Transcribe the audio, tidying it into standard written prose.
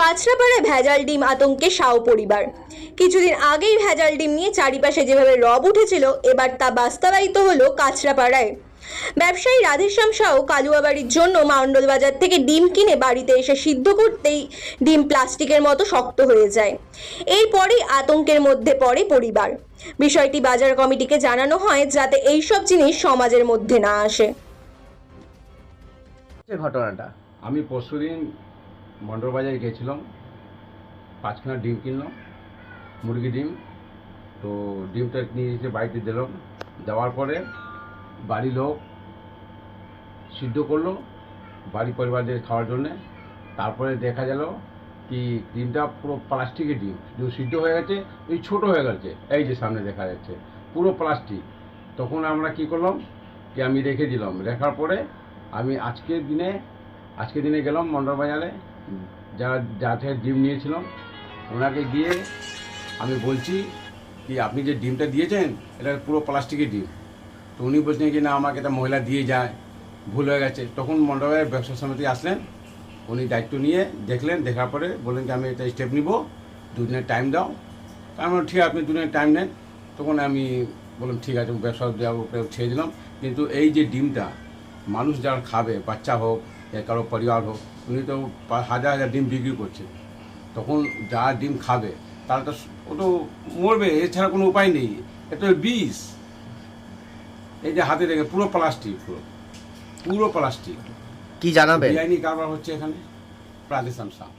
কাঁচরাপাড়ায় ভেজাল ডিম আতঙ্কে সাও পরিবার। কিছুদিন আগেই ভেজাল ডিম নিয়ে চারিপাশে যেভাবে রব উঠেছিল, এবার তা বাস্তবায়িত হলো কাঁচরাপাড়ায়। ব্যবসায়ী রাধেশ্যাম সাউ কালুয়াবাড়ির জন্য মণ্ডল বাজার থেকে ডিম কিনে বাড়িতে এসে সিদ্ধ করতেই ডিম প্লাস্টিকের মতো শক্ত হয়ে যায়। এরপরই আতঙ্কের মধ্যে পড়ে পরিবার। বিষয়টি বাজার কমিটিকে জানানো হয় যাতে এইসব জিনিস সমাজের মধ্যে না আসে। ঘটনাটা আমি পরশুদিন মন্ডল বাজারে গেছিলাম, 5খানা ডিম কিনলাম, মুরগি ডিম। তো ডিমটা নিয়ে এসে বাড়িতে দিলাম, দেওয়ার পরে বাড়ির লোক সিদ্ধ করলো বাড়ি পরিবারদের খাওয়ার জন্যে। তারপরে দেখা গেল কি ডিমটা পুরো প্লাস্টিকের ডিম, সিদ্ধ হয়ে গেছে, এই ছোটো হয়ে গেছে, এই যে সামনে দেখা যাচ্ছে পুরো প্লাস্টিক। তখন আমরা কি করলাম কি আমি রেখে দিলাম, রাখার পরে আমি আজকে দিনে গেলাম মন্ডল বাজারে, যা থেকে ডিম নিয়েছিলাম ওনাকে গিয়ে আমি বলছি কি আপনি যে ডিমটা দিয়েছেন এটা পুরো প্লাস্টিকের ডিম। তো উনি বলছেন কি না আমাকে একটা মহিলা দিয়ে যায়, ভুল হয়ে গেছে। তখন মন্ডল বাজারের ব্যবসা সমিতি আসলেন, উনি দায়িত্ব নিয়ে দেখলেন, দেখার পরে বললেন কি আমি এটা স্টেপ নিব, 2 দিনের টাইম দাও। আমি বললাম ঠিক আছে আপনি 2 দিনের টাইম নেন। তখন আমি বললাম ঠিক আছে ব্যবসা ছেড়ে দিলাম। কিন্তু এই যে ডিমটা মানুষ যারা খাবে, বাচ্চা হোক या কারো পরিবার হোক, উনি তো হাজার হাজার ডিম বিক্রি করছে। তখন যা ডিম খাবে তারা তো ও তো মরবে, এছাড়া কোনো উপায় নেই। এটা বিষ। এই যে হাতে দেখে পুরো প্লাস্টিক, পুরো প্লাস্টিক। কি জানাবেন? বেআইনি কারবার হচ্ছে এখানে। রাধেশ্যাম সাউ।